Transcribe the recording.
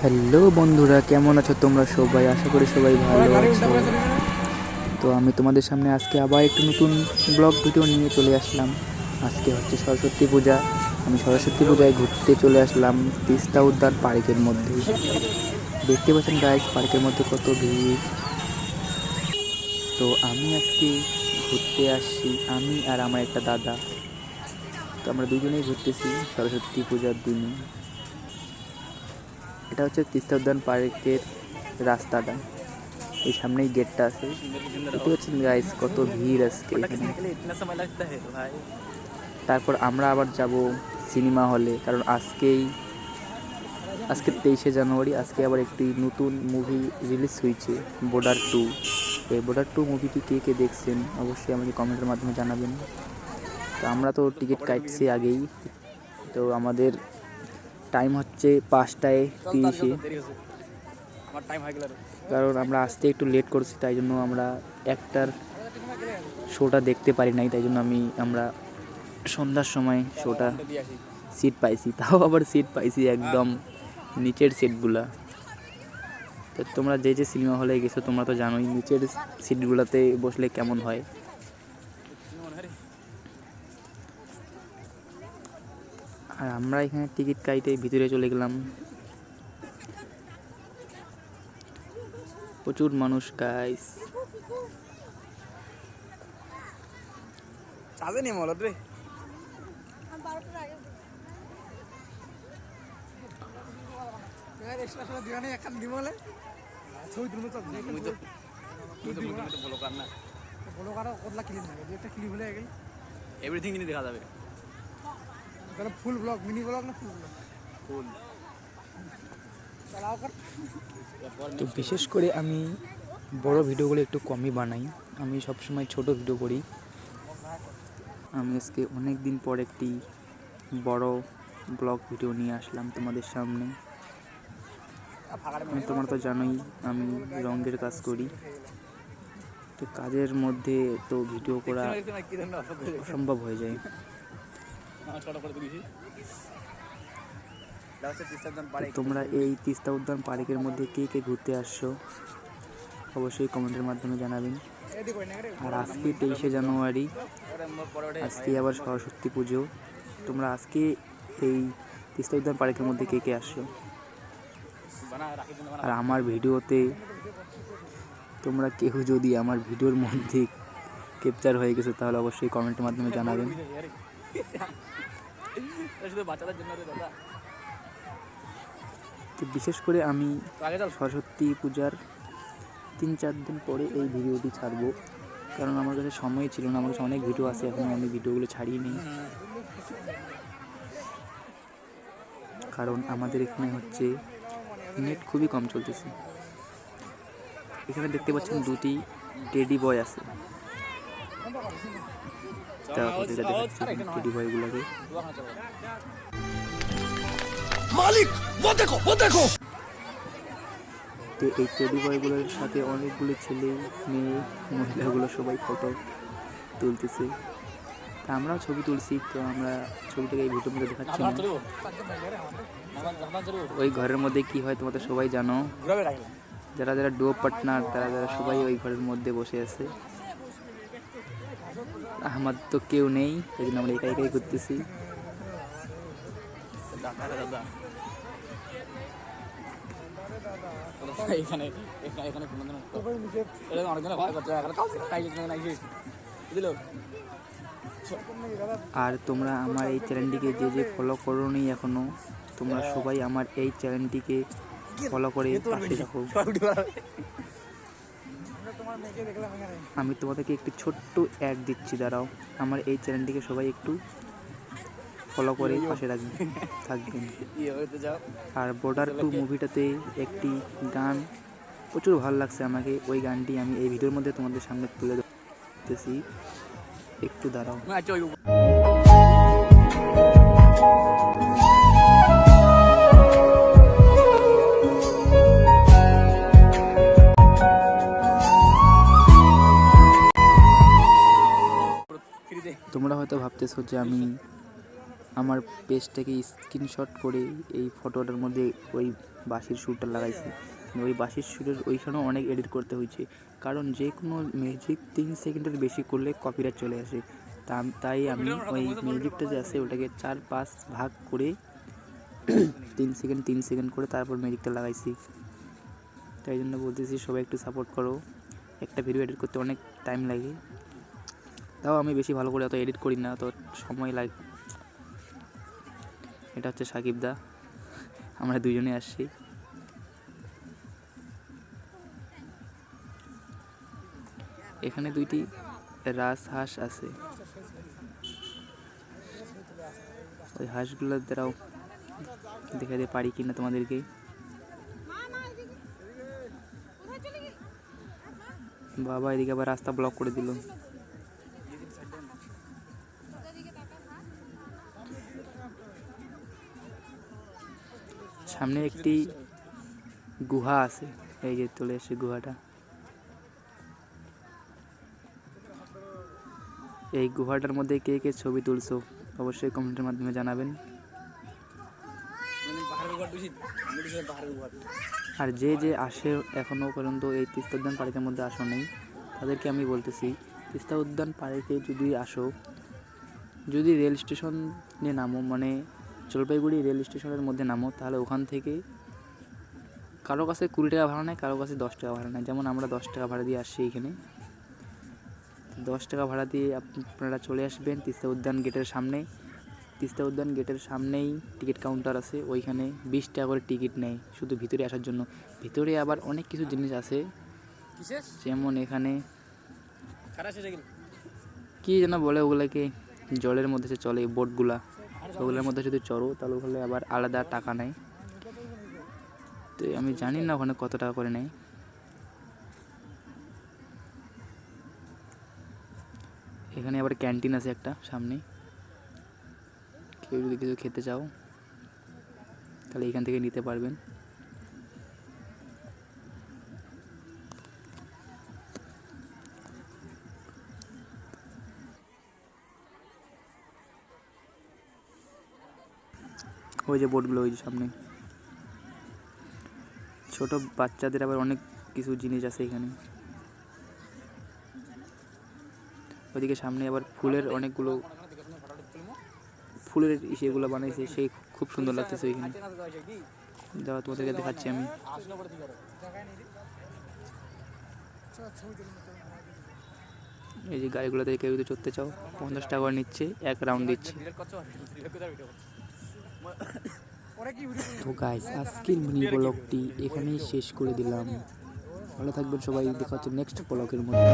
Hello বন্ধুরা, কেমন আছো তোমরা সবাই? আশা করি সবাই ভালো আছো। তো আমি তোমাদের সামনে আজকে আবার একটু নতুন ব্লগ ভিডিও নিয়ে চলে আসলাম। আজকে হচ্ছে সরস্বতী পূজা। আমি সরস্বতী পূজায় ঘুরতে চলে আসলাম তিস্তা উদ্যান পার্কের মধ্যে। দেখতে পাচ্ছেন গাইস, পার্কের মধ্যে কত ভিড়। তো আমি আজকে ঘুরতে আসছি, আমি আর আমার একটা দাদা। তো আমরা দুজনেই ঘুরতেছি সরস্বতী পূজার দিনে। এটা হচ্ছে তিস্তা উদ্যান পার্কের রাস্তাটা, এই সামনেই গেটটা আছে। দেখতে পাচ্ছেন গাইস কত ভিড় আজকে এখানে। তারপর আমরা আবার যাব সিনেমা হলে, কারণ আজকে 23শে জানুয়ারি, আজকে আবার একটি নতুন মুভি রিলিজ হয়েছে, বর্ডার 2। এই বর্ডার 2 মুভিটি কে কে দেখছেন অবশ্যই আমাকে কমেন্টের মাধ্যমে জানাবেন। তো আমরা তো টিকিট কাটছি আগেই। তো আমাদের টাইম হচ্ছে 5:30, কারণ আমরা আসতে একটু লেট করছি, তাই জন্য আমরা একটার শোটা দেখতে পারি নাই। তাই জন্য আমরা সন্ধ্যার সময় শোটা সিট পাইছি, তাও আবার সিট পাইছি একদম নিচের সিটগুলা। তো তোমরা যে যে সিনেমা হলে গেছো তোমরা তো জানোই নিচের সিটগুলোতে বসলে কেমন হয়। আর আমরা এখানে টিকিট কাইটে ভিতরে চলে গেলাম। প্রচুর মানুষ গাইস। এভরিথিং জিনিস দেখা যাবে। তাহলে ফুল ব্লগ, মিনি ব্লগ না ফুল ব্লগ? ফুল। তো বিশেষ করে আমি বড় ভিডিওগুলো একটু কমই বানাই, আমি সবসময় ছোট ভিডিও করি। আমি আজকে অনেক দিন পর একটি বড় ব্লগ ভিডিও নিয়ে আসলাম তোমাদের সামনে। তোমরা তো জানোই আমি রঙের কাজ করি, তো কাজের মধ্যে তো ভিডিও করা অসম্ভব হয়ে যায়। তোমরা এই তিস্তা উদ্যান পার্কের মধ্যে কে কে ঘুরতে আসছো অবশ্যই কমেন্টের মাধ্যমে জানাবেন। আর আজকে 23শে জানুয়ারি, আজকে আবার সরস্বতী পুজো। তোমরা আজকে এই তিস্তা উদ্যান পার্কের মধ্যে কে কে আসছো? আর আমার ভিডিওতে তোমরা কেউ যদি আমার ভিডিওর মধ্যে ক্যাপচার হয়ে গেছে তাহলে অবশ্যই কমেন্টের মাধ্যমে জানাবেন। তো বিশেষ করে আমি সরস্বতী পূজার 3-4 দিন পরে এই ভিডিওটি ছাড়বো, কারণ আমার কাছে সময় ছিল না। আমার কাছে অনেক ভিডিও আছে, এখনও আমি ভিডিওগুলো ছাড়িয়ে নিই, কারণ আমাদের এখানে হচ্ছে নেট খুবই কম চলতেছে। এখানে দেখতে পাচ্ছেন দুটি টেডি বয় আছে, টেডি বয়গুলোকে। মালিক वो देखो তো এই টেডি বয়গুলোর সাথে অনেকগুলো ছেলে মেয়ে মহিলাগুলো সবাই ফটো তুলতেছে। তা আমরাও ছবি তুলছি, তো আমরা ছবিটাকে এই ভিডিওর মধ্যে দেখাচ্ছি না। ওই ঘরের মধ্যে কি হয় তোমরা তো সবাই জানো, যারা যারা ডুয়ো পার্টনার তারা সবাই ওই ঘরের মধ্যে বসে আছে। আমার তো কেউ নেই, তাই জন্য আমরা একাই একাই করতেছি। আর তোমরা আমার এই চ্যানেলটিকে যে যে ফলো করোনি এখনো, তোমরা সবাই আমার এই চ্যানেলটিকে ফলো করে পাশে রাখো। আমি তোমাদেরকে একটি ছোট্ট অ্যাড দিচ্ছি, দাঁড়াও। আমার এই চ্যানেলটিকে সবাই একটু ফলো করে পাশে থাকবেন। আর বর্ডার 2 মুভিটাতে একটি গান প্রচুর ভালো লাগছে আমাকে, ওই গানটি আমি এই ভিডিওর মধ্যে তোমাদের সামনে তুলে ধরতেছি, একটু দাঁড়াও। তোমরা হয়তো ভাবতেছো যে আমার পেজটাকে স্ক্রিনশট করে এই ফটোটার মধ্যে ওই বাঁশির সুরটা লাগাইছি। ওই বাঁশির সুরের ওইখানেও অনেক এডিট করতে হয়েছে, কারণ যে কোনো মিউজিক 3 সেকেন্ডের বেশি করলে কপিরাইট চলে আসে। তাই আমি ওই মিউজিকটা যে আছে ওটাকে 4-5 ভাগ করে 3 সেকেন্ড করে তারপর মিউজিকটা লাগাইছি। তাই জন্য বলতেছি সবাই একটু সাপোর্ট করো। একটা ভিডিও এডিট করতে অনেক টাইম লাগে, তাও আমি বেশি ভালো করে অত এডিট করি না, অত সময় লাগে। এটা হচ্ছে সাকিব দা, আমরা দুজনে আসছি। এখানে 2টি রাজহাঁস আছে, ওই হাঁসগুলোর দ্বারাও দেখাতে পারি কিনা তোমাদেরকে। বাবা এদিকে আবার রাস্তা ব্লক করে দিল। সামনে একটি গুহা আছে, এই যে চলে এসে গুহাটা। এই গুহাটার মধ্যে কে কে ছবি তুলছো অবশ্যই কমেন্টের মাধ্যমে জানাবেন। আর যে যে আসে এখনও পর্যন্ত এই তিস্তা উদ্যান পার্কের মধ্যে আসো নেই, তাদেরকে আমি বলতেছি তিস্তা উদ্যান পার্কে যদি আসো, যদি রেল স্টেশনে নামো, মানে জলপাইগুড়ি রেল স্টেশনের মধ্যে নামো, তাহলে ওখান থেকে কারো কাছে 20 টাকা ভাড়া নেয়, কারো কাছে 10 টাকা ভাড়া নেয়। যেমন আমরা 10 টাকা ভাড়া দিয়ে আসছি এইখানে। 10 টাকা ভাড়া দিয়ে আপনারা চলে আসবেন তিস্তা উদ্যান গেটের সামনে। তিস্তা উদ্যান গেটের সামনেই টিকিট কাউন্টার আছে, ওইখানে 20 টাকা করে টিকিট নেয় শুধু ভিতরে আসার জন্য। ভিতরে আবার অনেক কিছু জিনিস আছে, যেমন এখানে কি যেন বলে ওগুলোকে, জলের মধ্যে যে চলে বোটগুলা, ওগুলোর মধ্যে যদি চড়ো তাহলে ওখানে আবার আলাদা টাকা নেয়। তো আমি জানি না ওখানে কত টাকা করে নেয়। এখানে আবার ক্যান্টিন আছে একটা সামনে, কেউ যদি কিছু খেতে চাও তাহলে এখান থেকে নিতে পারবেন। ওই যে বোটগুলো ওই যে সামনে, ছোট বাচ্চাদের আবার অনেক কিছু জিনিস আছে এখানে। ওইদিকে সামনে আবার ফুলের অনেকগুলো ফুলের ইসেগুলো বানাইছে, সেই খুব সুন্দর লাগতেছে ওইখানে। যাওয়া তোমাদেরকে দেখাচ্ছি আমি। এই যে গাড়িগুলোতে কেউ যদি চড়তে চাও 50 টাকা করে নিচ্ছে, 1 রাউন্ড দিচ্ছে। তো গাইস আজকের মিনি ব্লগটি এখানেই শেষ করে দিলাম। ভালো থাকবেন সবাই, দেখা হচ্ছে নেক্সট ব্লগের মধ্যে।